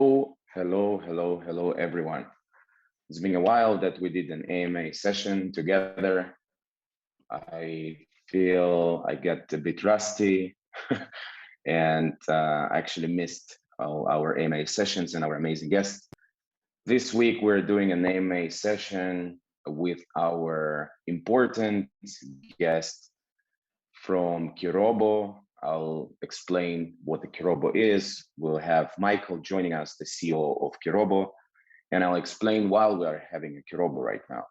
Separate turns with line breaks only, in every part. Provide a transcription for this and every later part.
Hello, everyone. It's been a while that we did an AMA session together. I feel I get a bit rusty and actually missed all our AMA sessions and our amazing guests. This week, we're doing an AMA session with our important guest from Kirobo. I'll explain what the Kirobo is. We'll have Michael joining us, the CEO of Kirobo, and I'll explain why we are having a Kirobo right now.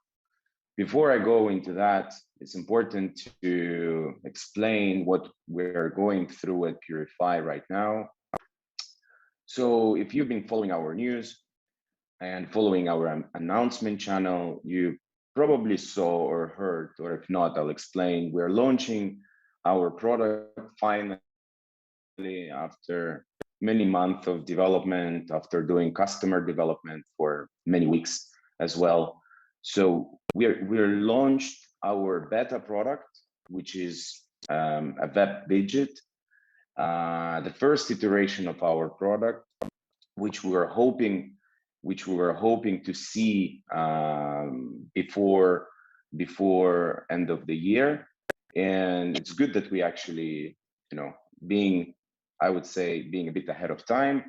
Before I go into that, it's important to explain what we're going through at Purify right now. So if you've been following our news and following our announcement channel, you probably saw or heard, or if not, I'll explain, we're launching our product finally after many months of development, after doing customer development for many weeks as well. So we're launched our beta product, which is a web widget, the first iteration of our product, which we were hoping to see before end of the year. And it's good that we actually, being a bit ahead of time.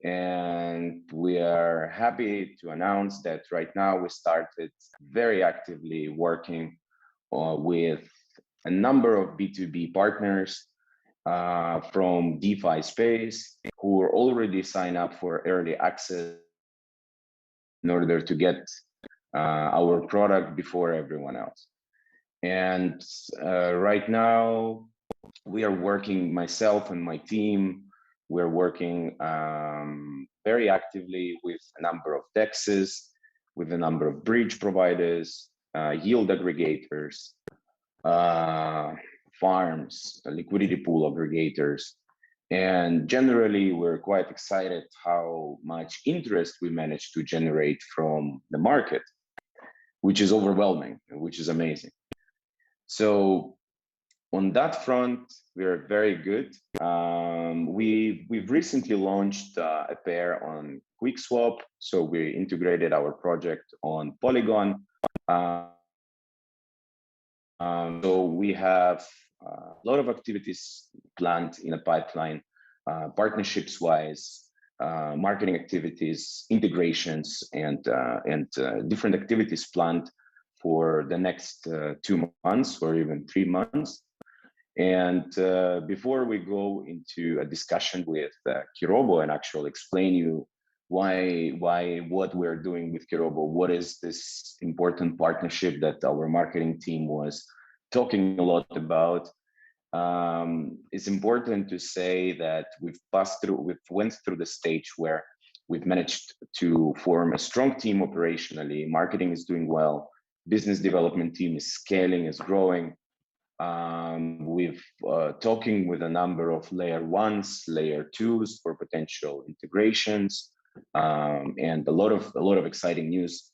And we are happy to announce that right now we started very actively working with a number of B2B partners from DeFi space who are already signed up for early access in order to get our product before everyone else. And right now we are working, myself and my team, we're working very actively with a number of DEXs, with a number of bridge providers, yield aggregators, farms, liquidity pool aggregators. And generally, we're quite excited how much interest we managed to generate from the market, which is overwhelming, which is amazing. So on that front, we are very good. We've recently launched a pair on QuickSwap, so we integrated our project on Polygon. So we have a lot of activities planned in a pipeline, partnerships-wise, marketing activities, integrations, and different activities planned for the next 2 months or even 3 months. And before we go into a discussion with Kirobo and actually explain you what we're doing with Kirobo, what is this important partnership that our marketing team was talking a lot about, it's important to say that we've went through the stage where we've managed to form a strong team operationally. Marketing is doing well. Business development team is scaling, is growing. We've talking with a number of layer 1s, layer 2s for potential integrations, and a lot of exciting news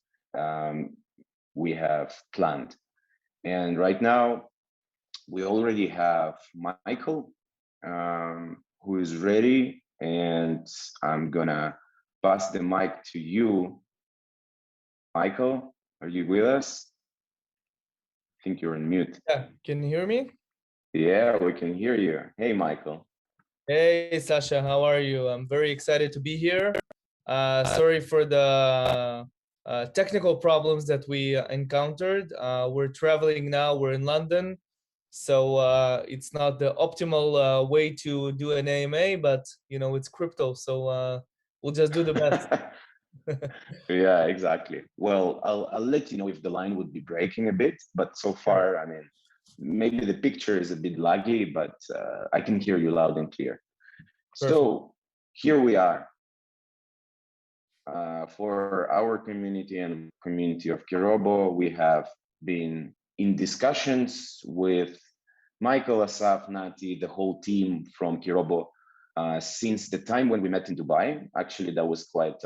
we have planned. And right now, we already have Michael, who is ready, and I'm gonna pass the mic to you. Michael, are you with us? I think you're on mute.
Yeah, can you hear me?
Yeah, we can hear you. Hey, Michael.
Hey, Sasha, how are you? I'm very excited to be here. Sorry for the technical problems that we encountered. We're traveling now, we're in London, so it's not the optimal way to do an AMA, but it's crypto, so we'll just do the best.
Yeah, exactly. Well, I'll let you know if the line would be breaking a bit, but so far, I mean, maybe the picture is a bit laggy, but I can hear you loud and clear. Perfect. So here we are. For our community and community of Kirobo, we have been in discussions with Michael, Asaf, Nati, the whole team from Kirobo since the time when we met in Dubai. Actually, that was quite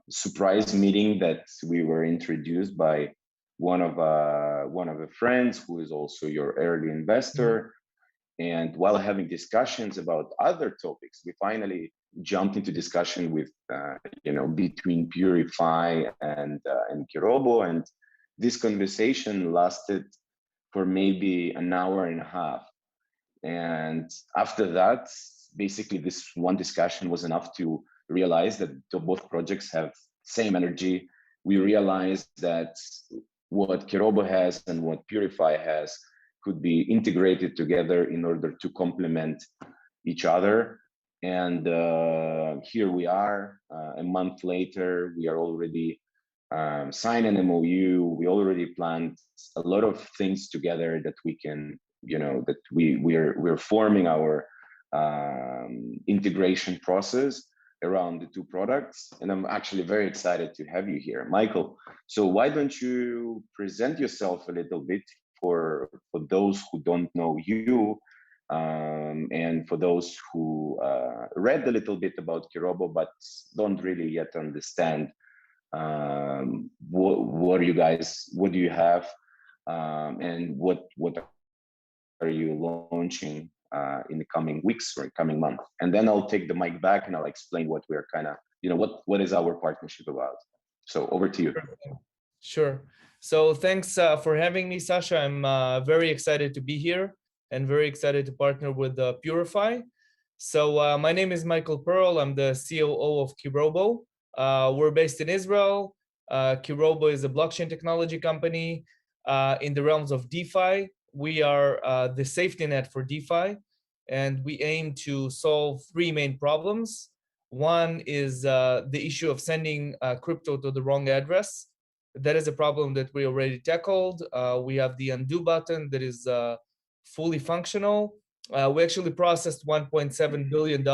surprise meeting that we were introduced by one of the friends who is also your early investor. And while having discussions about other topics, we finally jumped into discussion with between Purify and Kirobo, and this conversation lasted for maybe an hour and a half. And after that, basically this one discussion was enough to realize that both projects have same energy. We realized that what Kirobo has and what Purify has could be integrated together in order to complement each other. And here we are, a month later, we are already signed an MOU. We already planned a lot of things together that we can, that we're forming our integration process around the two products. And I'm actually very excited to have you here, Michael. So why don't you present yourself a little bit for those who don't know you, and for those who read a little bit about Kirobo but don't really yet understand what are you guys, what do you have, and what are you launching in the coming weeks or coming month? And then I'll take the mic back and I'll explain what we're kind of, what is our partnership about. So over to you.
Sure. So thanks for having me, Sasha. I'm very excited to be here and very excited to partner with Purify. So my name is Michael Pearl. I'm the COO of Kirobo. We're based in Israel. Kirobo is a blockchain technology company in the realms of DeFi. We are the safety net for DeFi, and we aim to solve three main problems. One is the issue of sending crypto to the wrong address. That is a problem that we already tackled. We have the undo button that is fully functional. We actually processed $1.7 billion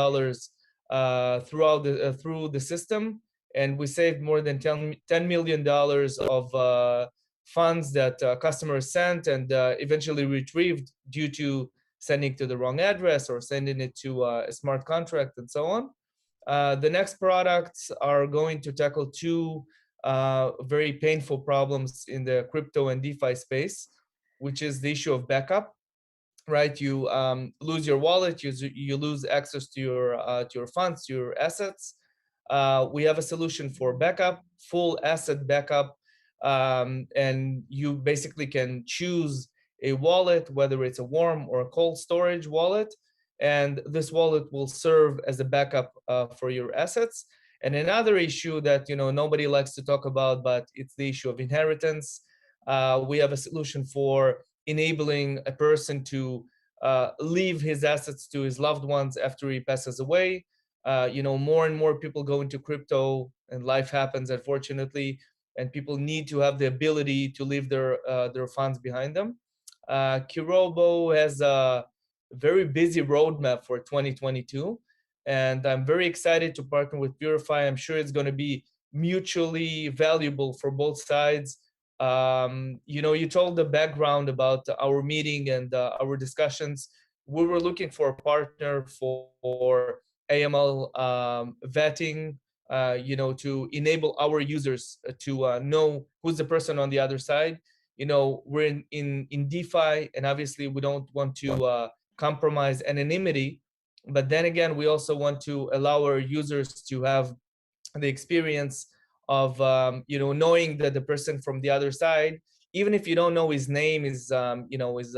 through the system, and we saved more than $10 million of funds that customers sent and eventually retrieved due to sending to the wrong address or sending it to a smart contract and so on. The next products are going to tackle two very painful problems in the crypto and DeFi space, which is the issue of backup. Right, you lose your wallet, you lose access to your funds, to your assets. We have a solution for backup, full asset backup, and you basically can choose a wallet, whether it's a warm or a cold storage wallet, and this wallet will serve as a backup for your assets. And another issue that nobody likes to talk about, but it's the issue of inheritance. We have a solution for enabling a person to leave his assets to his loved ones after he passes away. More and more people go into crypto, and life happens, unfortunately, and people need to have the ability to leave their funds behind them. Kirobo has a very busy roadmap for 2022, and I'm very excited to partner with Purify. I'm sure it's going to be mutually valuable for both sides. You told the background about our meeting and our discussions. We were looking for a partner for AML vetting, to enable our users to know who's the person on the other side. We're in DeFi, and obviously we don't want to compromise anonymity, but then again, we also want to allow our users to have the experience of knowing that the person from the other side, even if you don't know his name, his his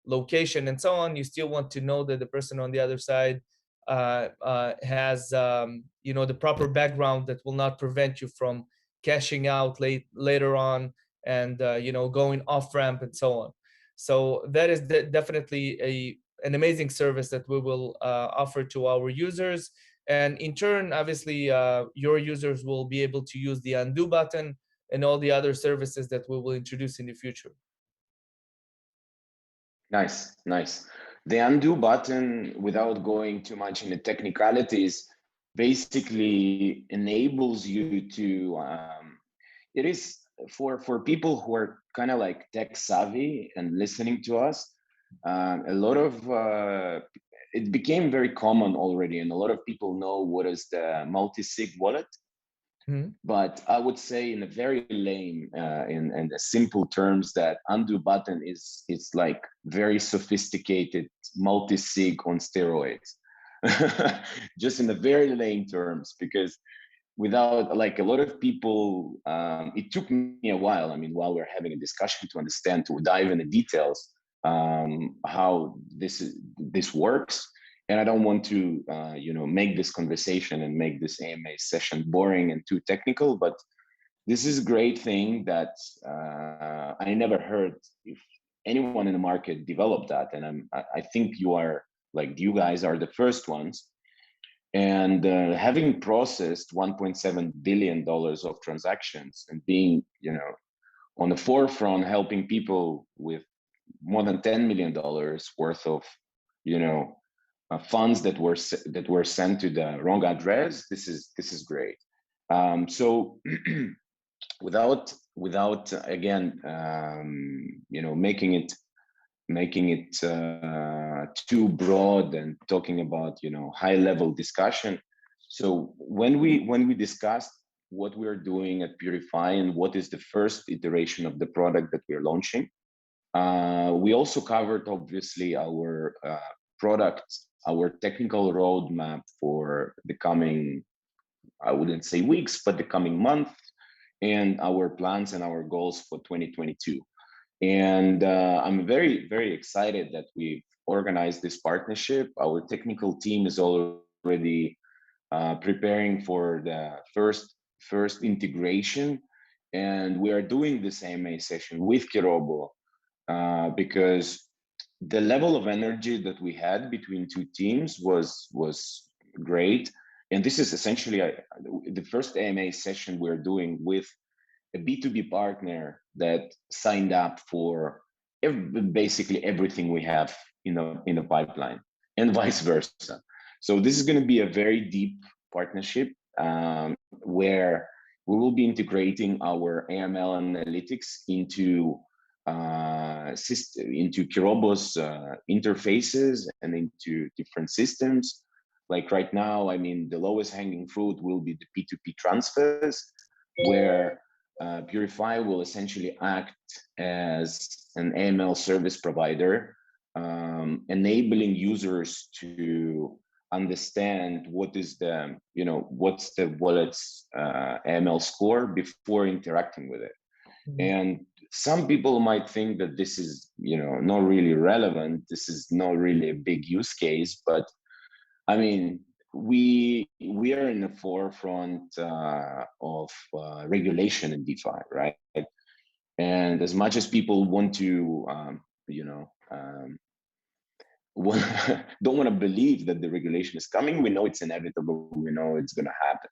location and so on, you still want to know that the person on the other side has the proper background that will not prevent you from cashing out later on and going off ramp and so on. So that is definitely an amazing service that we will offer to our users. And in turn, obviously, your users will be able to use the undo button and all the other services that we will introduce in the future.
Nice, nice. The undo button, without going too much into technicalities, basically enables you to, it is for people who are kind of like tech savvy and listening to us, a lot of, it became very common already, and a lot of people know what is the multi-sig wallet. Mm-hmm. But I would say in a very lame, in simple terms, that undo button it's like very sophisticated multi-sig on steroids. just in the very lame terms, because without, like, a lot of people, it took me a while. I mean, while we're having a discussion, to understand, to dive into details, how this works. And I don't want to, make this conversation and make this AMA session boring and too technical, but this is a great thing that I never heard if anyone in the market developed that. And I think you guys are the first ones. And having processed $1.7 billion of transactions and being, on the forefront, helping people with more than $10 million worth of, funds that were sent to the wrong address. This is great. So without again, making it too broad and talking about, high level discussion. So when we discussed what we're doing at Purify and what is the first iteration of the product that we're launching, we also covered, obviously, our product, our technical roadmap for the coming, I wouldn't say weeks, but the coming month, and our plans and our goals for 2022. And I'm very, very excited that we've organized this partnership. Our technical team is already preparing for the first integration, and we are doing this AMA session with Kirobo because the level of energy that we had between two teams was great. And this is essentially the first AMA session we're doing with a B2B partner that signed up for basically everything we have in the pipeline, and vice versa. So this is going to be a very deep partnership where we will be integrating our AML analytics into Kirobo's interfaces and into different systems. Like right now, I mean, the lowest hanging fruit will be the P2P transfers, where Purify will essentially act as an AML service provider, enabling users to understand what is what's the wallet's AML score before interacting with it. Mm-hmm. And some people might think that this is, not really relevant. This is not really a big use case, but I mean, we are in the forefront of regulation in DeFi, right? And as much as people want to, don't want to believe that the regulation is coming, we know it's inevitable. We know it's going to happen.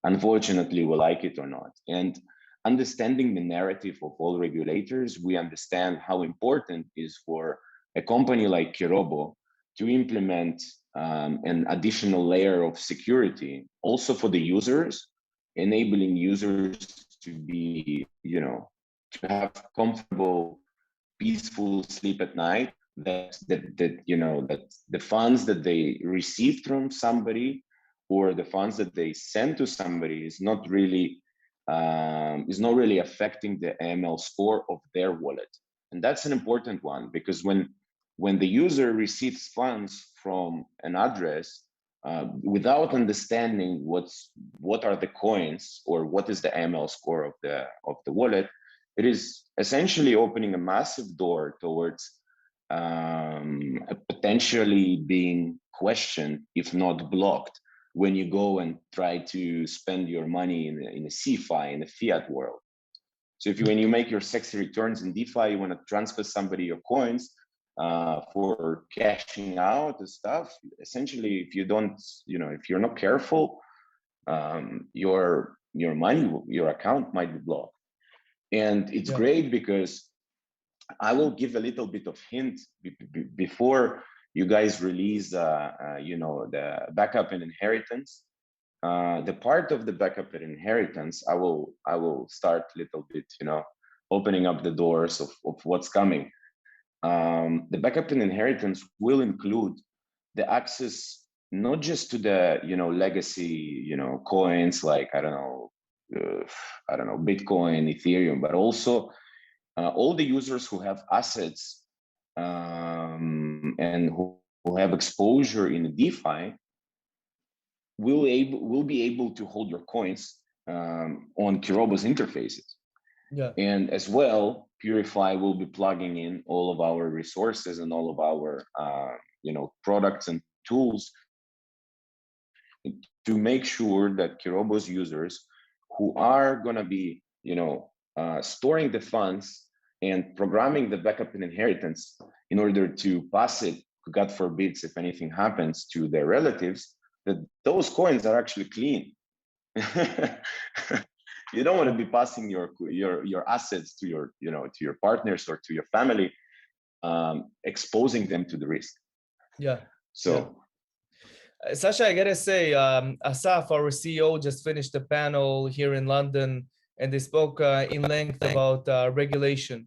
Unfortunately, we like it or not. And understanding the narrative of all regulators, we understand how important it is for a company like Kirobo to implement an additional layer of security also for the users, enabling users to be, to have comfortable, peaceful sleep at night, that the funds that they received from somebody or the funds that they send to somebody is not really affecting the AML score of their wallet. And that's an important one, because when the user receives funds from an address without understanding what are the coins or what is the AML score of the wallet, it is essentially opening a massive door towards potentially being questioned, if not blocked, when you go and try to spend your money in a CeFi, in a fiat world. So when you make your sexy returns in DeFi, you want to transfer somebody your coins for cashing out and stuff. Essentially, if you don't, if you're not careful, your money, your account might be blocked. And it's great because I will give a little bit of hint before you guys release, the backup and inheritance. The part of the backup and inheritance, I will start a little bit, opening up the doors of what's coming. The backup and inheritance will include the access not just to the legacy coins like I don't know Bitcoin, Ethereum, but also all the users who have assets and who who have exposure in DeFi will be able to hold your coins on Kirobo's interfaces.
Yeah.
And as well, Purify will be plugging in all of our resources and all of our products and tools to make sure that Kirobo's users who are going to be storing the funds and programming the backup and inheritance in order to pass it, God forbids, if anything happens to their relatives, that those coins are actually clean. You don't want to be passing your assets to your partners or to your family, exposing them to the risk.
Yeah.
So
yeah. Sasha, I gotta say, Asaf, our CEO, just finished a panel here in London, and they spoke in length about regulation.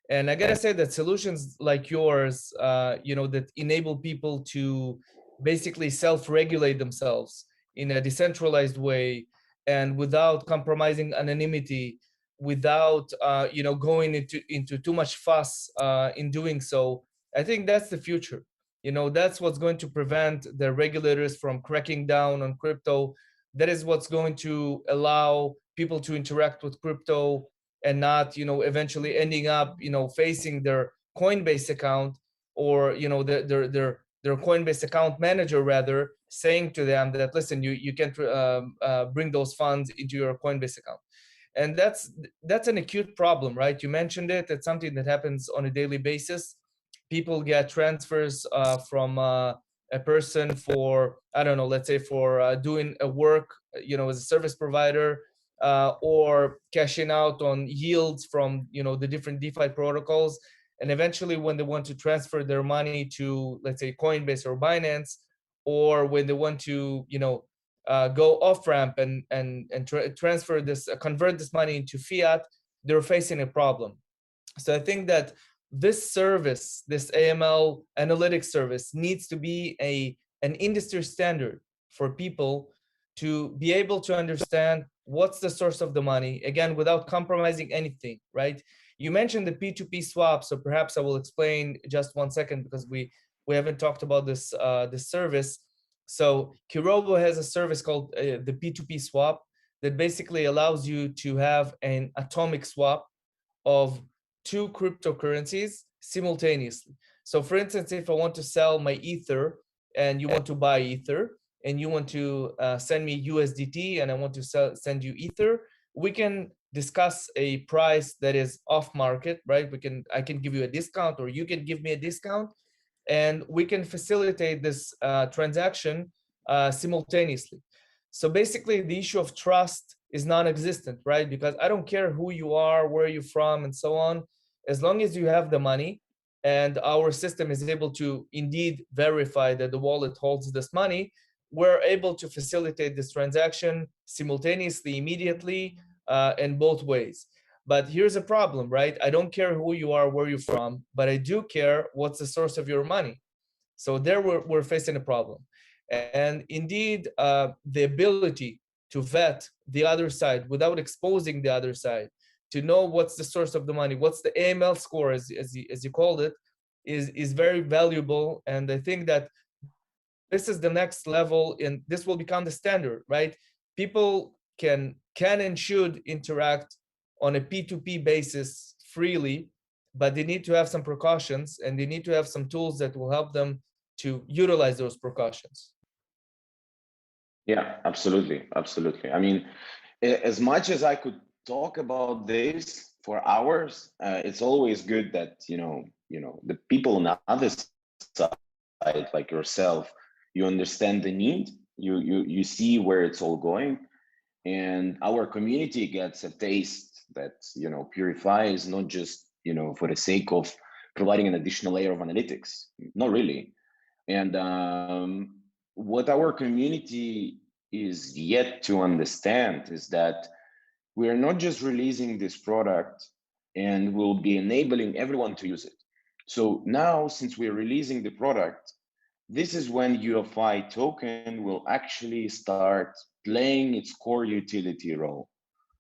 And I gotta say that solutions like yours, that enable people to basically self-regulate themselves in a decentralized way and without compromising anonymity, without going into too much fuss in doing so. I think that's the future. That's what's going to prevent the regulators from cracking down on crypto. That is what's going to allow people to interact with crypto and not eventually ending up facing their Coinbase account or their Coinbase account manager rather saying to them that, listen, you can't bring those funds into your Coinbase account. And that's an acute problem, right? You mentioned it. It's something that happens on a daily basis. People get transfers from a person for, I don't know, let's say for doing a work as a service provider, or cashing out on yields from the different DeFi protocols. And eventually when they want to transfer their money to, let's say, Coinbase or Binance, or when they want to go off ramp and transfer this, convert this money into fiat, they're facing a problem. So I think that this service, this AML analytics service, needs to be an industry standard for people to be able to understand what's the source of the money, again, without compromising anything, right? You mentioned the P2P swap, so perhaps I will explain just 1 second, because we haven't talked about this service. So Kirobo has a service called the P2P swap that basically allows you to have an atomic swap of two cryptocurrencies simultaneously. So for instance, if I want to sell my Ether and you want to buy Ether, and you want to send me USDT and I want to send you Ether, we can discuss a price that is off market, right? I can give you a discount, or you can give me a discount, and we can facilitate this transaction simultaneously. So basically the issue of trust is non-existent, right? Because I don't care who you are, where you're from, and so on. As long as you have the money and our system is able to indeed verify that the wallet holds this money, we're able to facilitate this transaction simultaneously, immediately, in both ways. But here's a problem, right? I don't care who you are, where you're from, but I do care what's the source of your money. So there we're facing a problem. And indeed, the ability to vet the other side without exposing the other side, to know what's the source of the money, what's the AML score, as you called it, is very valuable. And I think that this is the next level, and this will become the standard, right? People can and should interact on a P2P basis freely, but they need to have some precautions, and they need to have some tools that will help them to utilize those precautions.
Yeah, absolutely. I mean, as much as I could talk about this for hours, it's always good that the people on the other side, like yourself, you understand the need, you see where it's all going, and our community gets a taste that Purify is not just for the sake of providing an additional layer of analytics. Not really. And what our community is yet to understand is that we are not just releasing this product and we'll be enabling everyone to use it. So now, since we're releasing the product, this is when UFI token will actually start playing its core utility role.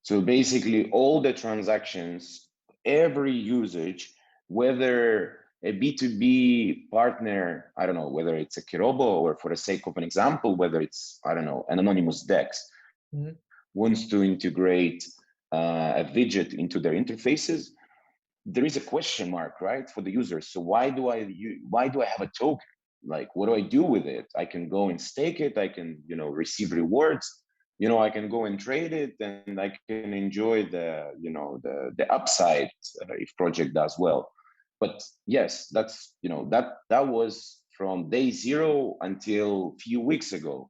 So basically all the transactions, every usage, whether a B2B partner, I don't know, whether it's a Kirobo or for the sake of an example, whether it's, I don't know, an anonymous DEX, wants to integrate a widget into their interfaces, there is a question mark, right, for the user. So why do I have a token? Like, what do I do with it? I can go and stake it. I can, receive rewards. I can go and trade it, and I can enjoy the upside if project does well. But yes, that's that was from day zero until a few weeks ago.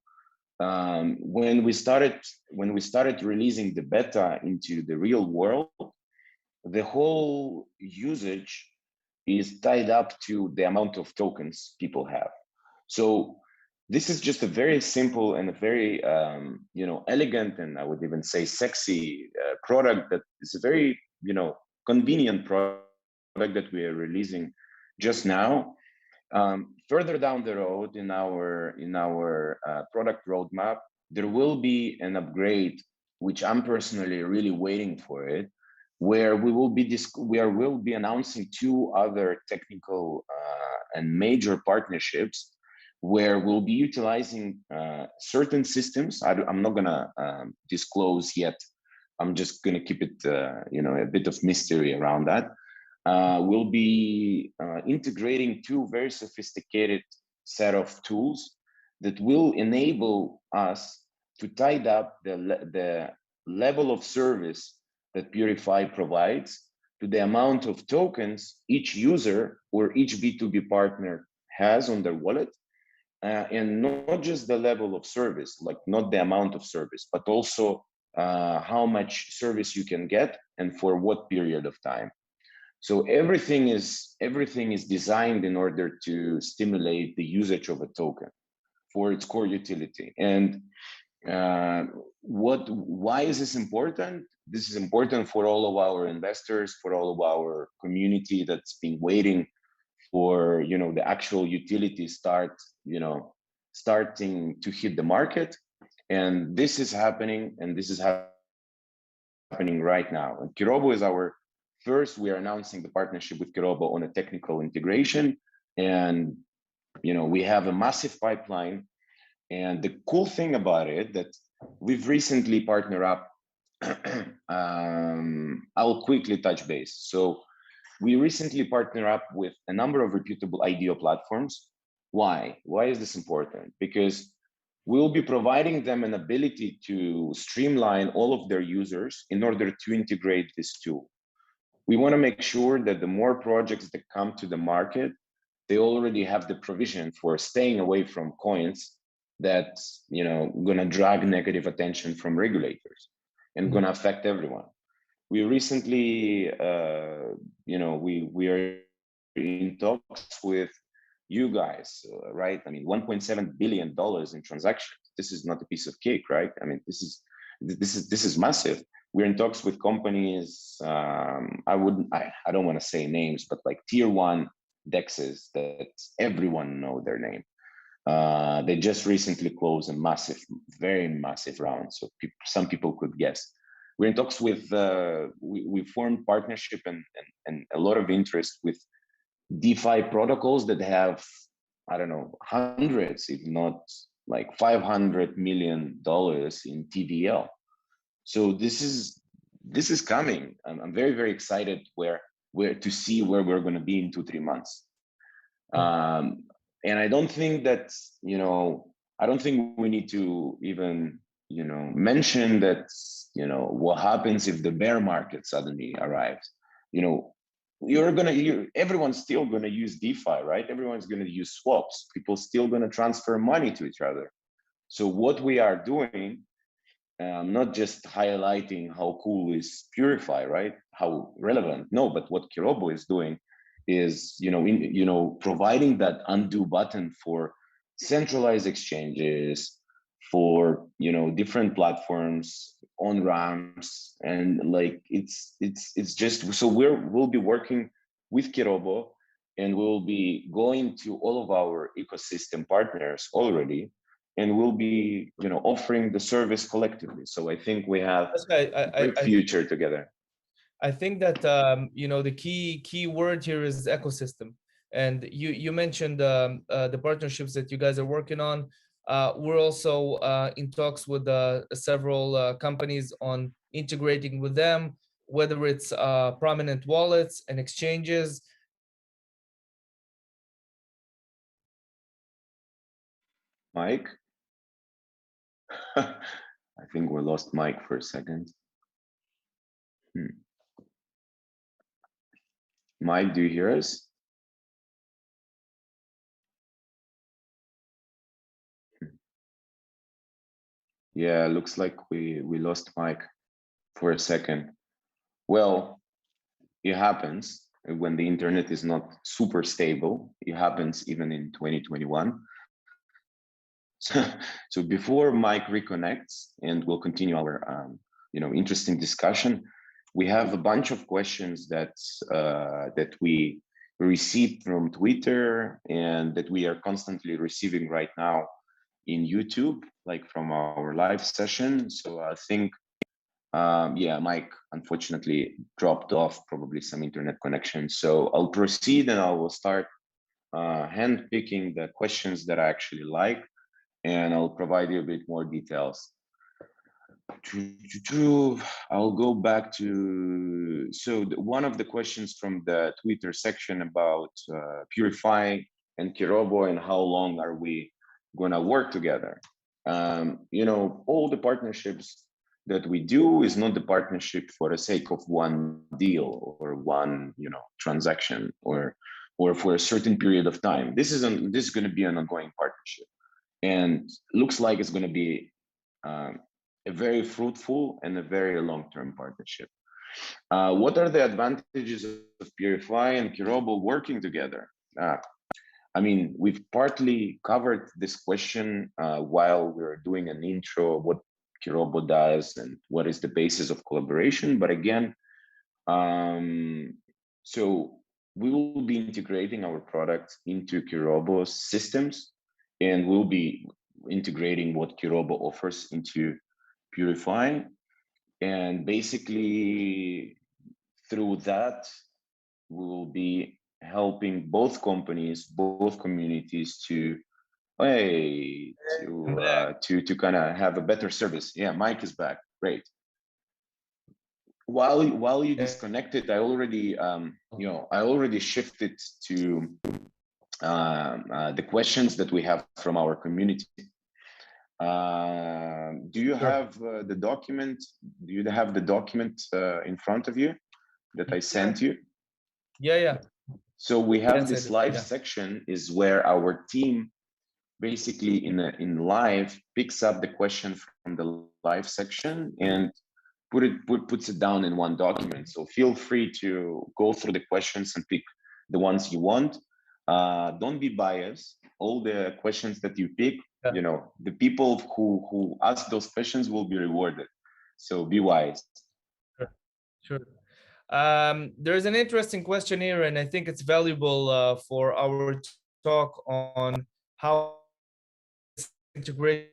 When we started releasing the beta into the real world, the whole usage is tied up to the amount of tokens people have. So this is just a very simple and a very elegant, and I would even say sexy product that is a very convenient product that we are releasing just now. Further down the road in our product roadmap, there will be an upgrade, which I'm personally really waiting for it, where we will be announcing two other technical and major partnerships, where we'll be utilizing certain systems. I'm not gonna disclose yet. I'm just gonna keep it, a bit of mystery around that. We'll be integrating two very sophisticated set of tools that will enable us to tie up the level of service that Purify provides to the amount of tokens each user or each B2B partner has on their wallet, and not just the level of service, like not the amount of service, but also how much service you can get and for what period of time. So everything is designed in order to stimulate the usage of a token for its core utility. And why is this important? This is important for all of our investors, for all of our community that's been waiting for the actual utility starting to hit the market. And this is happening, and this is happening right now. And Kirobo is our first. We are announcing the partnership with Kirobo on a technical integration, and we have a massive pipeline. And the cool thing about it that we've recently partnered up. I'll quickly touch base. So we recently partnered up with a number of reputable IDO platforms. Why? Why is this important? Because we'll be providing them an ability to streamline all of their users in order to integrate this tool. We want to make sure that the more projects that come to the market, they already have the provision for staying away from coins that's going to drag negative attention from regulators and going to affect everyone. We recently, we are in talks with you guys, right? I mean, $1.7 billion in transactions. This is not a piece of cake, right? I mean, this is massive. We're in talks with companies. I don't want to say names, but like tier 1 dexes that everyone know their name. They just recently closed a massive, very massive round. So some people could guess. We're in talks with, we formed partnership and a lot of interest with DeFi protocols that have, I don't know, hundreds, if not like $500 million in TVL. So this is coming. I'm very, very excited where to see where we're going to be in 2-3 months. And I don't think that, I don't think we need to even, mention that, what happens if the bear market suddenly arrives. Everyone's still going to use DeFi, right? Everyone's going to use swaps. People still going to transfer money to each other. So what we are doing, not just highlighting how cool is Purify, right? How relevant, no, but what Kirobo is doing is, providing that undo button for centralized exchanges, for, different platforms, on ramps, and like it's just, so we'll be working with Kirobo, and we'll be going to all of our ecosystem partners already, and we'll be, offering the service collectively. So I think we have a great future together.
I think that the key word here is ecosystem. And you mentioned the partnerships that you guys are working on. We're also in talks with several companies on integrating with them, whether it's prominent wallets and exchanges.
Mike? I think we lost Mike for a second. Mike, do you hear us? Yeah, looks like we lost Mike for a second. Well, it happens when the internet is not super stable. It happens even in 2021. So before Mike reconnects, and we'll continue our interesting discussion, we have a bunch of questions that we received from Twitter and that we are constantly receiving right now in YouTube, like from our live session. So I think, yeah, Mike unfortunately dropped off, probably some internet connection. So I'll proceed and I will start hand-picking the questions that I actually like, and I'll provide you a bit more details. I'll go back to, so one of the questions from the Twitter section about Purify and Kirobo and how long are we gonna work together. All the partnerships that we do is not the partnership for the sake of one deal or one transaction or for a certain period of time. This is going to be an ongoing partnership, and looks like it's going to be a very fruitful and a very long-term partnership. What are the advantages of Purify and Kirobo working together? I mean, we've partly covered this question while we were doing an intro, what Kirobo does and what is the basis of collaboration. But again, so we will be integrating our product into Kirobo's systems, and we'll be integrating what Kirobo offers into Purify. And basically, through that, we will be helping both companies, both communities to kind of have a better service. Yeah, Mike is back. Great. While you disconnected, I already shifted to the questions that we have from our community. Do you have the document? Do you have the document in front of you that I sent you?
Yeah.
So we have this live section is where our team basically in live picks up the question from the live section and puts it down in one document. So feel free to go through the questions and pick the ones you want. Don't be biased. All the questions that you pick, the people who ask those questions will be rewarded. So be wise.
Sure. There's an interesting question here, and I think it's valuable for our talk on how integrate.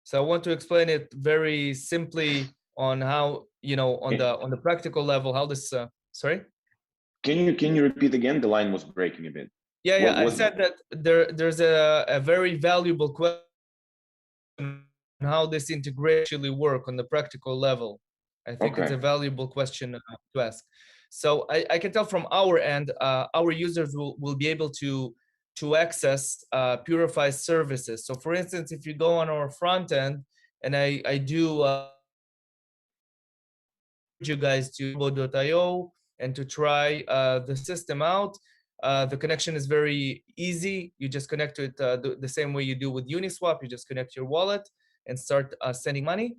So I want to explain it very simply on how, on the practical level, how this. Sorry.
Can you repeat again? The line was breaking a bit.
Yeah. I said that there's a very valuable question on how this integration actually work on the practical level. I think it's a valuable question to ask. So I can tell from our end, our users will be able to access Purify services. So for instance, if you go on our front end, and I do you guys to Kirobo.io and to try the system out. The connection is very easy. You just connect to it the same way you do with Uniswap. You just connect your wallet and start sending money.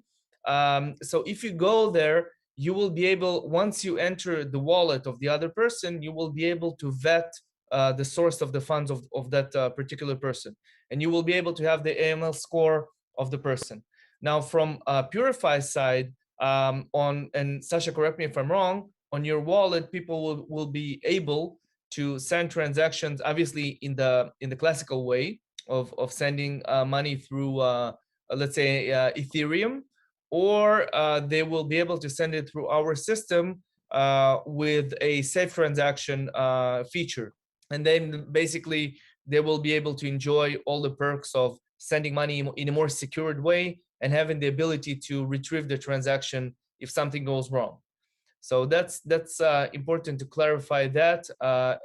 So if you go there, you will be able, once you enter the wallet of the other person, you will be able to vet the source of the funds of that particular person. And you will be able to have the AML score of the person. Now, from Purify side, and Sasha, correct me if I'm wrong, on your wallet, people will be able to send transactions, obviously in the classical way of sending money through, let's say, Ethereum, or they will be able to send it through our system with a safe transaction feature. and then basically they will be able to enjoy all the perks of sending money in a more secured way and having the ability to retrieve the transaction if something goes wrong. So that's important to clarify that,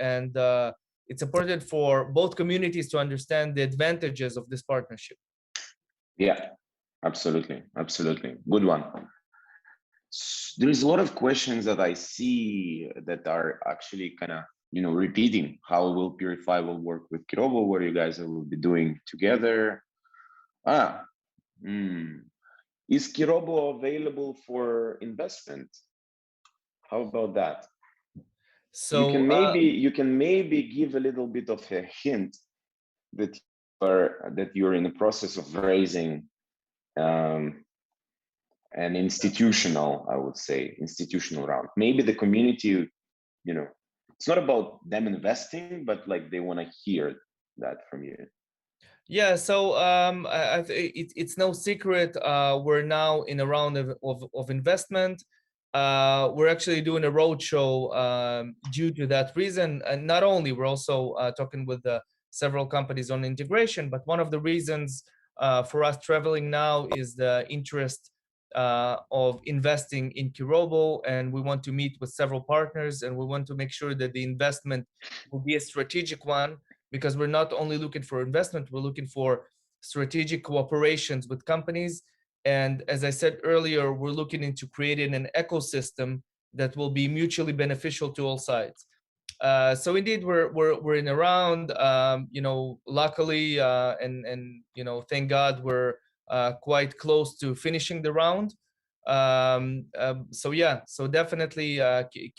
and it's important for both communities to understand the advantages of this partnership.
Yeah, absolutely, absolutely. Good one. There's a lot of questions that I see that are actually kind of, repeating. How will Purify will work with Kirobo? What you guys will be doing together? Is Kirobo available for investment? How about that?
So
you can maybe give a little bit of a hint that you're in the process of raising an institutional, I would say, institutional round. Maybe the community, it's not about them investing, but like they want to hear that from you.
yeah, so it's no secret we're now in a round of investment. We're actually doing a roadshow due to that reason, and not only we're also talking with several companies on integration, but one of the reasons for us traveling now is the interest of investing in Kirobo, and we want to meet with several partners, and we want to make sure that the investment will be a strategic one, because we're not only looking for investment, we're looking for strategic cooperations with companies. And as I said earlier, we're looking into creating an ecosystem that will be mutually beneficial to all sides. So indeed, we're in a round. Luckily, and thank God, we're quite close to finishing the round. So yeah, so definitely,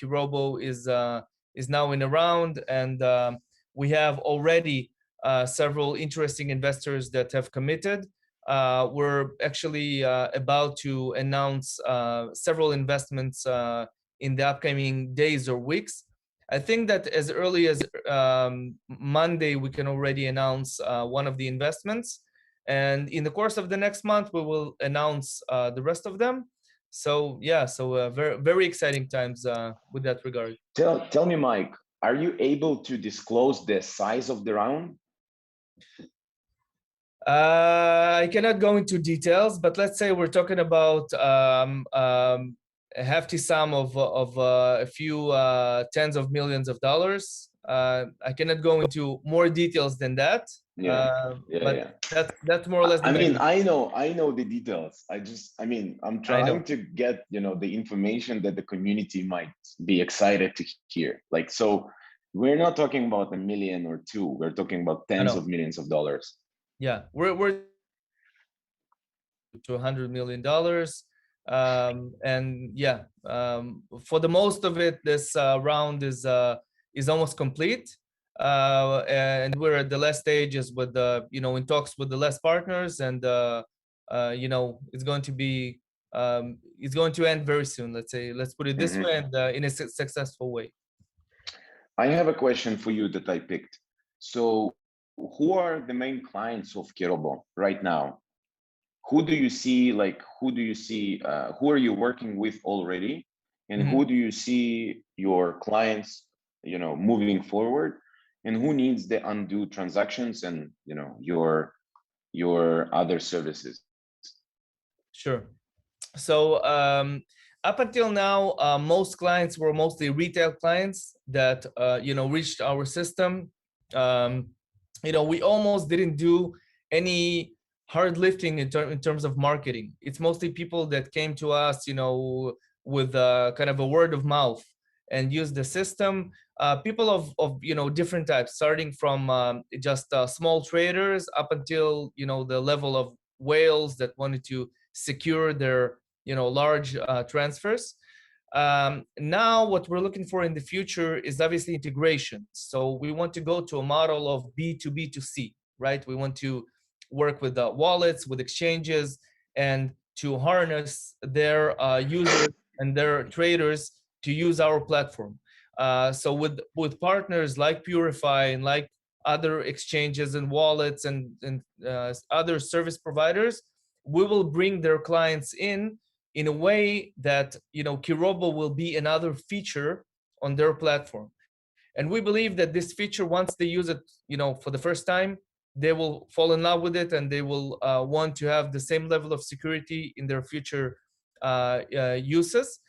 Kirobo is now in a round, and we have already several interesting investors that have committed. We're actually about to announce several investments in the upcoming days or weeks. I think that as early as Monday, we can already announce one of the investments. And in the course of the next month, we will announce the rest of them. So yeah, so very, very exciting times with that regard.
Tell me, Mike, are you able to disclose the size of the round?
I cannot go into details, but let's say we're talking about a hefty sum of a few tens of millions of dollars. I cannot go into more details than that. But that's more or less.
I mean, I know the details. I'm trying to get the information that the community might be excited to hear. Like, so we're not talking about a million or two. We're talking about tens of millions of dollars.
Yeah, we're to $100 million. And yeah, for the most of it, this round is almost complete. And we're at the last stages with the, in talks with the last partners, and it's going to be, it's going to end very soon. Let's put it this way, and in a successful way.
I have a question for you that I picked. So who are the main clients of Kirobo right now? Who do you see, who are you working with already? And who do you see your clients, moving forward? And who needs the undo transactions and, your other services?
Sure. So up until now, most clients were mostly retail clients that reached our system. We almost didn't do any hard lifting in terms of marketing. It's mostly people that came to us, with kind of a word of mouth and use the system. People of different types, starting from just small traders up until the level of whales that wanted to secure their large transfers. Now what we're looking for in the future is obviously integration. So we want to go to a model of B2B2C, right? We want to work with wallets, with exchanges, and to harness their users and their traders to use our platform. So with partners like Purify and like other exchanges and wallets and other service providers, we will bring their clients in a way that Kirobo will be another feature on their platform. And we believe that this feature, once they use it, for the first time, they will fall in love with it, and they will want to have the same level of security in their future uses.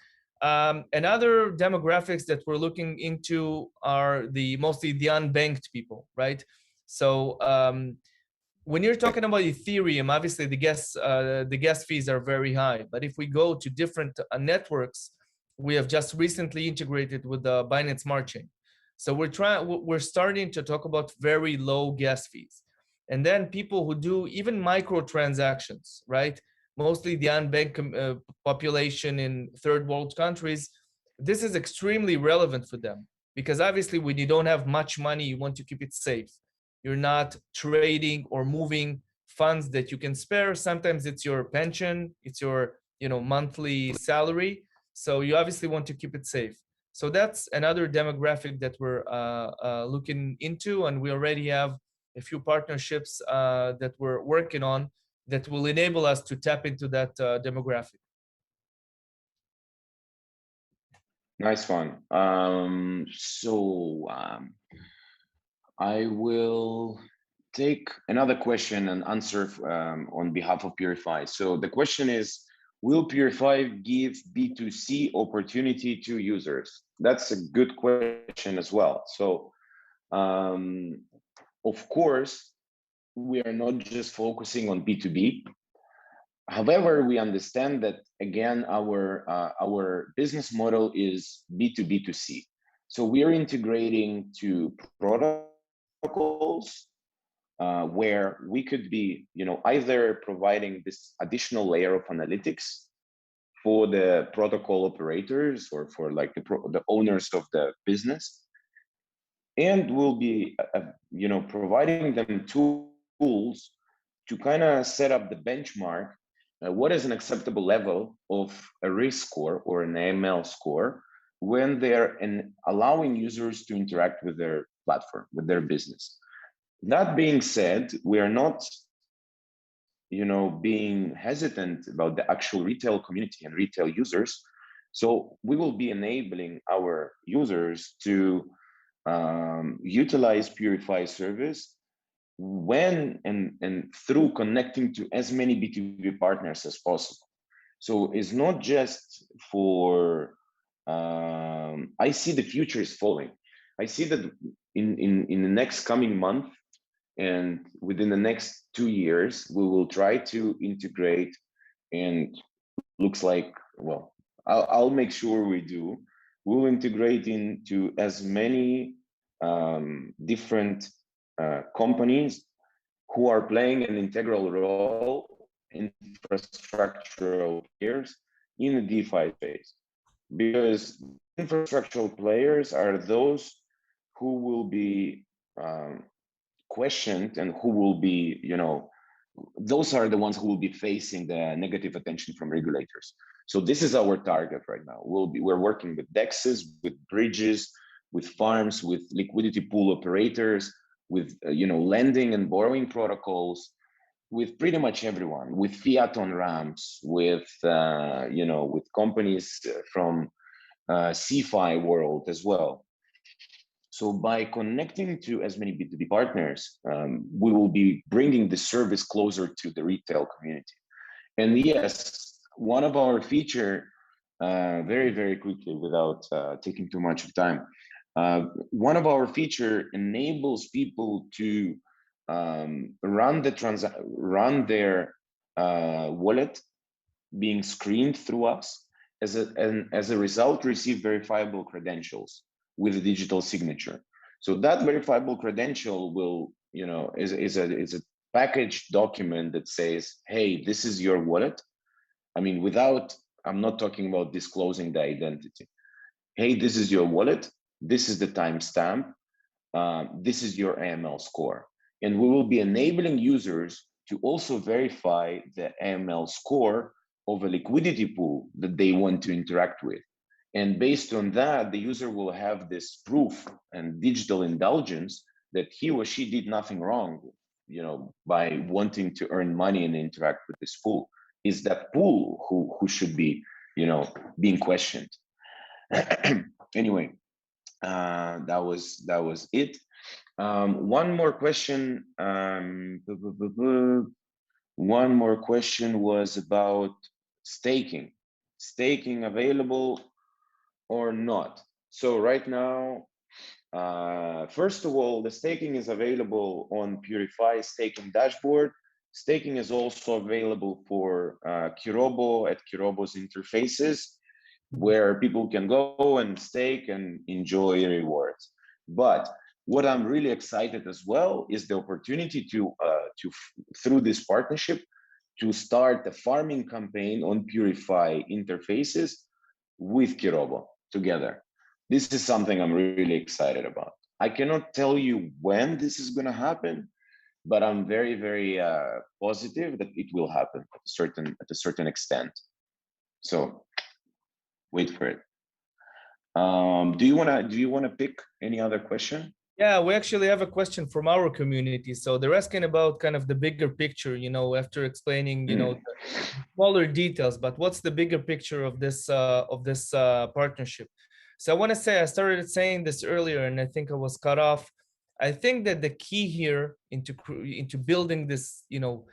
And other demographics that we're looking into are mostly the unbanked people, right? So when you're talking about Ethereum, obviously the gas fees are very high. But if we go to different networks, we have just recently integrated with the Binance Smart Chain. So we're starting to talk about very low gas fees. And then people who do even micro transactions, right? Mostly the unbanked population in third world countries, this is extremely relevant for them, because obviously when you don't have much money, you want to keep it safe. You're not trading or moving funds that you can spare. Sometimes it's your pension, it's your monthly salary. So you obviously want to keep it safe. So that's another demographic that we're looking into, and we already have a few partnerships that we're working on that will enable us to tap into that demographic.
Nice one. I will take another question and answer on behalf of Purify. So the question is, will Purify give B2C opportunity to users? That's a good question as well. So of course, we are not just focusing on B2B. However, we understand that, again, our business model is B2B2C. So we are integrating to protocols where we could be, either providing this additional layer of analytics for the protocol operators or for like the owners of the business, and we'll be, providing them tools to kind of set up the benchmark. What is an acceptable level of a risk score or an AML score when they're allowing users to interact with their platform, with their business? That being said, we are not, being hesitant about the actual retail community and retail users. So we will be enabling our users to utilize Purify service when and through connecting to as many B2B partners as possible. So it's not just for, I see the future is following. I see that in the next coming month and within the next 2 years, we will try to integrate, and looks like, well, I'll make sure we do. We'll integrate into as many different companies who are playing an integral role, infrastructural players in the DeFi space. Because infrastructural players are those who will be questioned and who will be, those are the ones who will be facing the negative attention from regulators. So this is our target right now. We're working with DEXs, with bridges, with farms, with liquidity pool operators, with lending and borrowing protocols, with pretty much everyone, with fiat on ramps, with with companies from CeFi world as well. So by connecting to as many B2B partners, we will be bringing the service closer to the retail community. And yes, one of our feature, very, very quickly without taking too much of time, one of our feature enables people to run their wallet being screened through us, and as a result receive verifiable credentials with a digital signature. So that verifiable credential will, is a packaged document that says, hey, this is your wallet. I mean, I'm not talking about disclosing the identity. Hey, this is your wallet. This is the timestamp. This is your AML score. And we will be enabling users to also verify the AML score of a liquidity pool that they want to interact with. And based on that, the user will have this proof and digital indulgence that he or she did nothing wrong, by wanting to earn money and interact with this pool. Is that pool who should be, being questioned. Anyway, That was it. One more question. One more question was about staking. Staking available or not? So right now, first of all, the staking is available on Purify staking dashboard. Staking is also available for Kirobo at Kirobo's interfaces, where people can go and stake and enjoy rewards. But what I'm really excited as well is the opportunity to through this partnership to start a farming campaign on Purify interfaces with Kirobo together. This is something I'm really excited about. I cannot tell you when this is going to happen, but I'm very, very positive that it will happen at a certain extent. So wait for it. Do you wanna pick any other question?
Yeah, we actually have a question from our community. So they're asking about kind of the bigger picture, you know, after explaining, you know, the smaller details, but what's the bigger picture of this partnership? So I want to say, I started saying this earlier, and I think I was cut off. I think that the key here into building this, you know,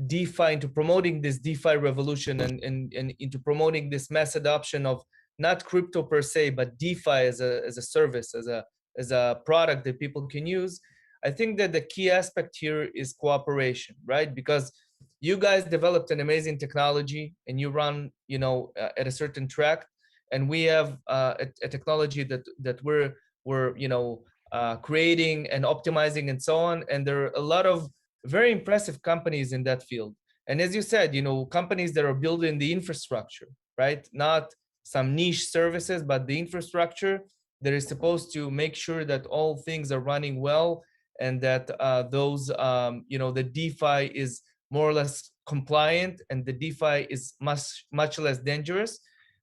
DeFi, into promoting this DeFi revolution, and into promoting this mass adoption of not crypto per se, but DeFi as a service, as a product that people can use. I think that the key aspect here is cooperation, right? Because you guys developed an amazing technology and you run, you know, at a certain track, and we have a technology that we're you know, creating and optimizing and so on. And there are a lot of very impressive companies in that field. And as you said, you know, companies that are building the infrastructure, right? Not some niche services, but the infrastructure that is supposed to make sure that all things are running well, and that those you know, the DeFi is more or less compliant, and the DeFi is much less dangerous.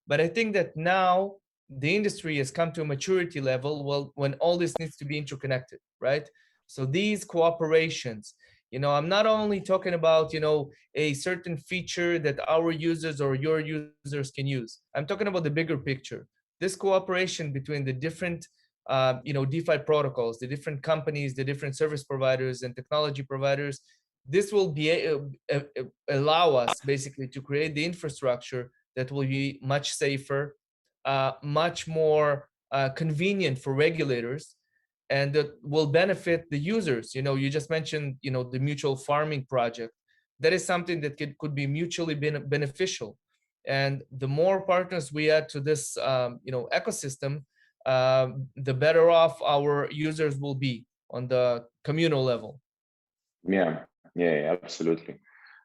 But I think that now the industry has come to a maturity level, well, when all this needs to be interconnected, right? So these cooperations, you know, I'm not only talking about, you know, a certain feature that our users or your users can use. I'm talking about the bigger picture. This cooperation between the different you know, DeFi protocols, the different companies, the different service providers and technology providers, this will be allow us basically to create the infrastructure that will be much safer, much more convenient for regulators, and that will benefit the users. You know, you just mentioned, you know, the mutual farming project. That is something that could be mutually beneficial. And the more partners we add to this, you know, ecosystem, the better off our users will be on the communal level.
Yeah, absolutely,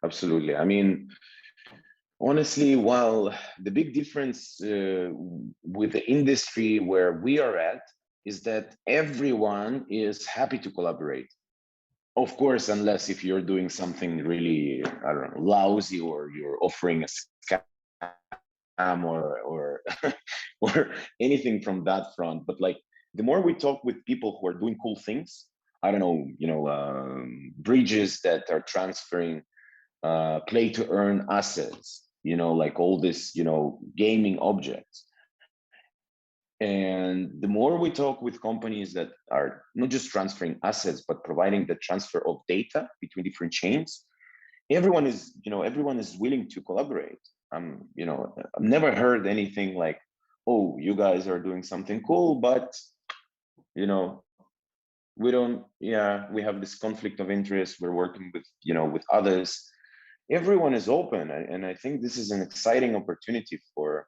absolutely. I mean, honestly, while the big difference with the industry where we are at is that everyone is happy to collaborate. Of course, unless if you're doing something really, I don't know, lousy, or you're offering a scam or or anything from that front. But like, the more we talk with people who are doing cool things, I don't know, you know, bridges that are transferring play to earn assets, you know, like all this, you know, gaming objects. And the more we talk with companies that are not just transferring assets, but providing the transfer of data between different chains, everyone is, you know, everyone is willing to collaborate. You know, I've never heard anything like, oh, you guys are doing something cool, but, you know, we don't, yeah, we have this conflict of interest. We're working with, you know, with others. Everyone is open. And I think this is an exciting opportunity for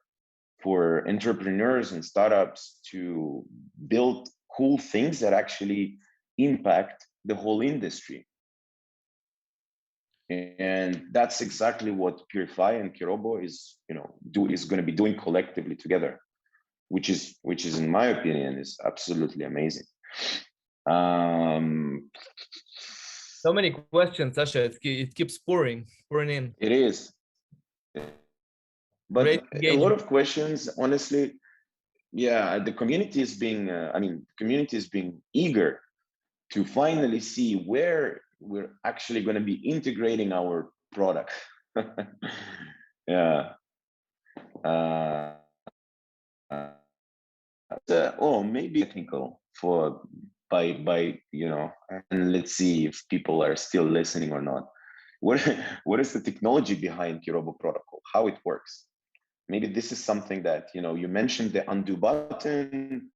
entrepreneurs and startups to build cool things that actually impact the whole industry. And that's exactly what Purify and Kirobo is, you know, is going to be doing collectively together, which is in my opinion is absolutely amazing.
So many questions, Sasha. It keeps pouring in.
It is, but
Great
a lot
engagement.
of questions, honestly. Yeah, the community is being, I mean, community is being eager to finally see where we're actually going to be integrating our product. Yeah. maybe technical for by and let's see if people are still listening or not. What what is the technology behind Kirobo protocol? How it works? Maybe this is something that you mentioned the undo button.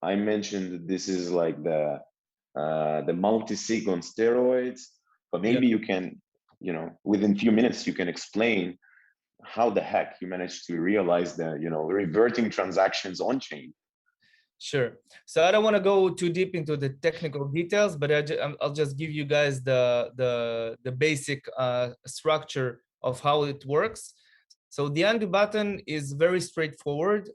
I mentioned that this is like the multi-sig on steroids, but
Yeah.
maybe you can, within few minutes, you can explain how the heck you managed to realize the, reverting transactions on chain.
Sure. So I don't want to go too deep into the technical details, but I'll just give you guys the basic structure of how it works. So the undo button is very straightforward.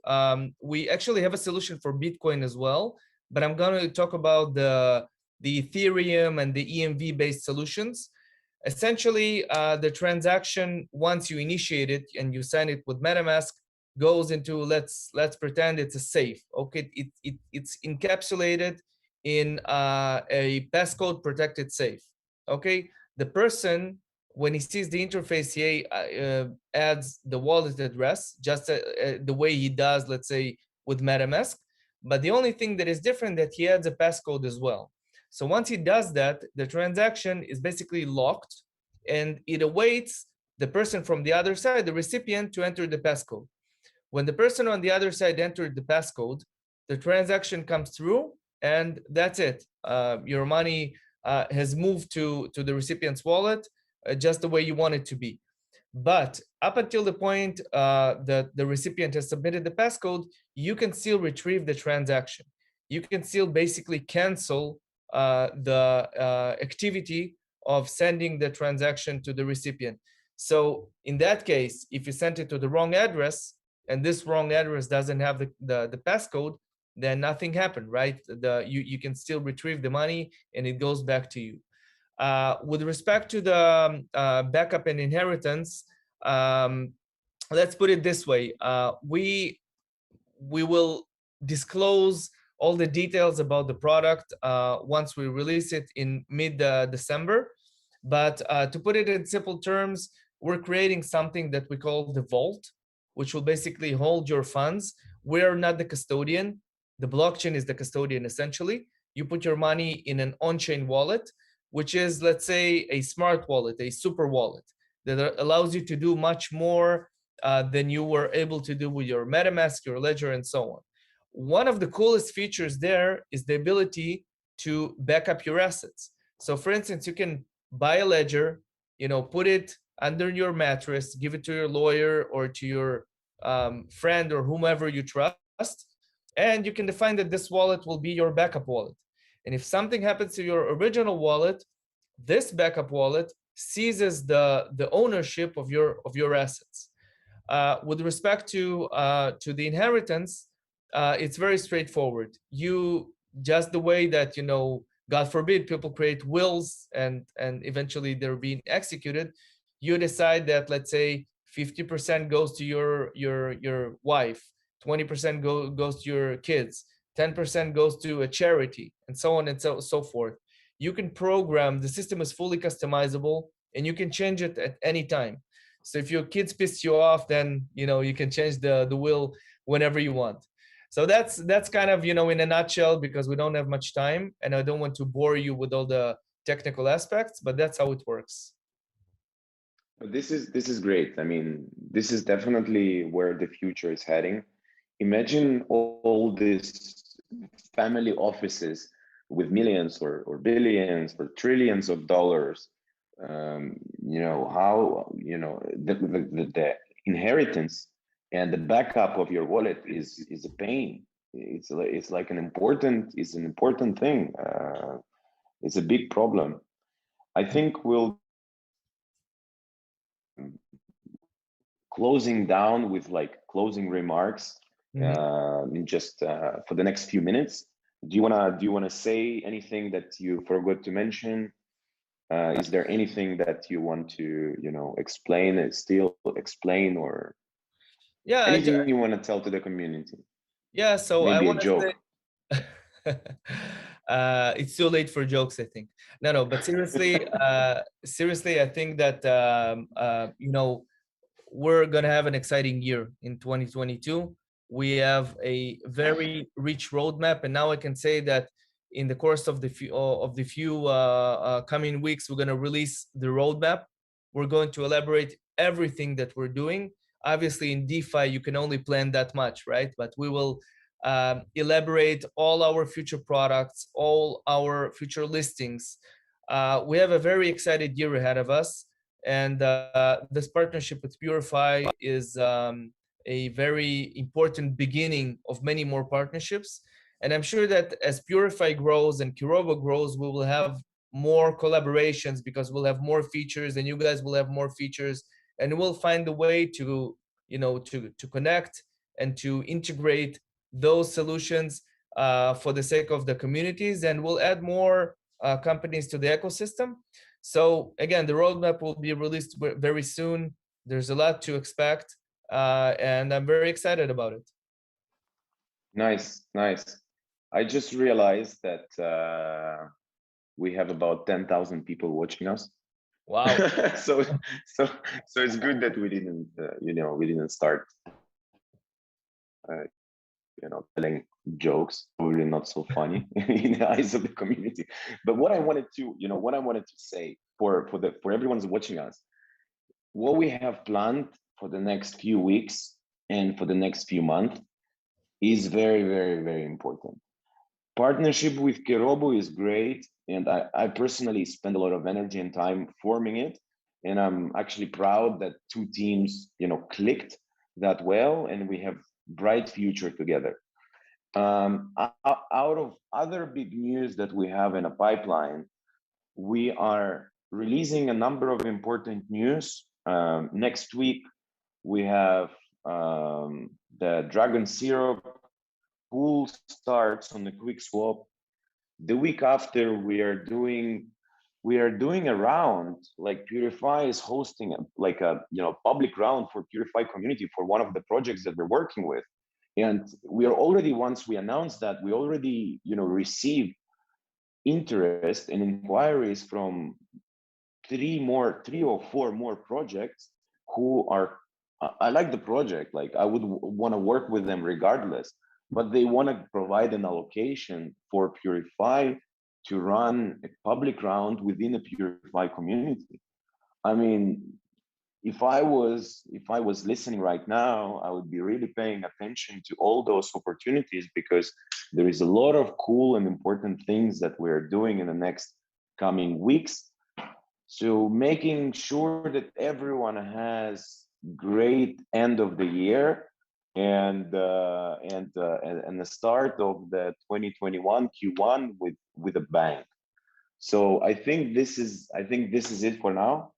We actually have a solution for Bitcoin as well, but I'm going to talk about the Ethereum and the EMV based solutions. Essentially, the transaction, once you initiate it and you sign it with MetaMask, goes into, let's pretend it's a safe. Okay, it's encapsulated in a passcode protected safe. Okay, the person, when he sees the interface, he adds the wallet address just the way he does, let's say, with MetaMask. But the only thing that is different that he adds a passcode as well. So once he does that, the transaction is basically locked, and it awaits the person from the other side, the recipient, to enter the passcode. When the person on the other side entered the passcode, the transaction comes through, and that's it. Your money has moved to the recipient's wallet just the way you want it to be. But up until the point that the recipient has submitted the passcode, you can still retrieve the transaction. You can still basically cancel the activity of sending the transaction to the recipient. So in that case, if you sent it to the wrong address, and this wrong address doesn't have the passcode, then nothing happened, right? You can still retrieve the money and it goes back to you. With respect to the backup and inheritance, let's put it this way. We will disclose all the details about the product once we release it in mid-December. But to put it in simple terms, we're creating something that we call the vault, which will basically hold your funds. We're not the custodian. The blockchain is the custodian, essentially. You put your money in an on-chain wallet, which is, let's say, a smart wallet, a super wallet that allows you to do much more than you were able to do with your MetaMask, your Ledger, and so on. One of the coolest features there is the ability to back up your assets. So for instance, you can buy a Ledger, put it under your mattress, give it to your lawyer or to your friend or whomever you trust, and you can define that this wallet will be your backup wallet. And if something happens to your original wallet, this backup wallet seizes the ownership of your assets. With respect to the inheritance, it's very straightforward. You just the way that God forbid people create wills and eventually they're being executed. You decide that, let's say, 50% goes to your wife, 20% goes to your kids, 10% goes to a charity, and so on and so forth. You can program, the system is fully customizable, and you can change it at any time. So if your kids piss you off, then you can change the will whenever you want. So that's kind of in a nutshell, because we don't have much time, and I don't want to bore you with all the technical aspects, but that's how it works.
This is great. I mean, this is definitely where the future is heading. Imagine all these family offices with millions or billions or trillions of dollars. How the inheritance and the backup of your wallet is a pain. It's like an important thing. It's a big problem. I think we'll closing down with like closing remarks in just for the next few minutes. Do you wanna say anything that you forgot to mention? Is there anything that you want to explain, or anything you want to tell to the community?
Yeah, so I
Maybe a
want to
joke.
say it's too late for jokes, I think. No, but seriously, seriously, I think that we're gonna have an exciting year in 2022. We have a very rich roadmap, and now I can say that in the course of the few coming weeks, we're going to release the roadmap. We're going to elaborate everything that we're doing. Obviously, in DeFi, you can only plan that much, right? But we will elaborate all our future products, all our future listings. We have a very excited year ahead of us, and this partnership with PureFi is a very important beginning of many more partnerships. And I'm sure that as Purify grows and Kirobo grows, we will have more collaborations because we'll have more features and you guys will have more features, and we'll find a way to, to connect and to integrate those solutions for the sake of the communities, and we'll add more companies to the ecosystem. So again, the roadmap will be released very soon. There's a lot to expect, and I'm very excited about it.
Nice, nice. I just realized that we have about 10,000 people watching us.
Wow.
so it's good that we didn't, we didn't start, telling jokes. Probably not so funny in the eyes of the community. But what I wanted to, say for everyone's watching us, what we have planned for the next few weeks and for the next few months is very, very, very important. Partnership with Kirobo is great, and I personally spend a lot of energy and time forming it, and I'm actually proud that two teams, clicked that well, and we have bright future together. Out of other big news that we have in a pipeline, we are releasing a number of important news. Next week, we have the Dragon Syrup pool starts on the quick swap. The week after, we are doing a round, like Purify is hosting a public round for Purify community for one of the projects that we're working with. And we are already, once we announced that, we already received interest and inquiries from three or four more projects who are, I like the project, like I would want to work with them regardless, but they want to provide an allocation for Purify to run a public round within the Purify community. I mean, if I was listening right now, I would be really paying attention to all those opportunities, because there is a lot of cool and important things that we're doing in the next coming weeks. So making sure that everyone has great end of the year and the start of the 2021 Q1 with a bang. So I think this is it for now.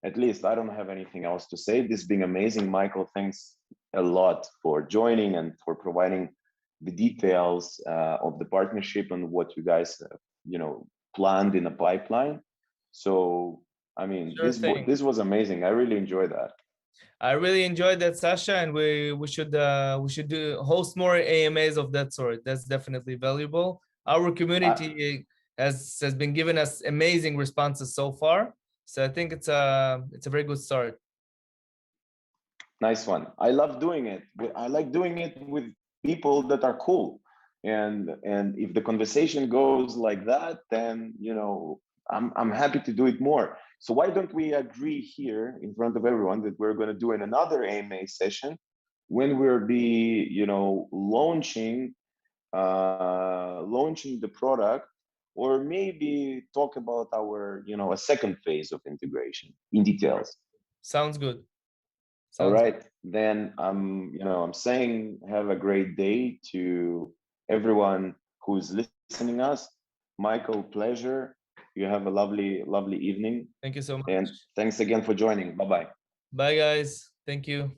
At least I don't have anything else to say. This being amazing, Michael. Thanks a lot for joining and for providing the details of the partnership and what you guys planned in the pipeline. So I mean,
Sure
this was amazing. I really enjoyed that.
I really enjoyed that, Sasha, and we should host more AMAs of that sort. That's definitely valuable. Our community has been giving us amazing responses so far, so I think it's a very good start.
Nice one. I love doing it. I like doing it with people that are cool, and if the conversation goes like that, then I'm happy to do it more. So why don't we agree here in front of everyone that we're going to do another AMA session when we'll be, launching the product, or maybe talk about our, a second phase of integration in details.
Sounds good.
All right, then I'm saying have a great day to everyone who's listening us. Michael, pleasure. You have a lovely, lovely evening.
Thank you so much.
And thanks again for joining. Bye-bye.
Bye, guys. Thank you.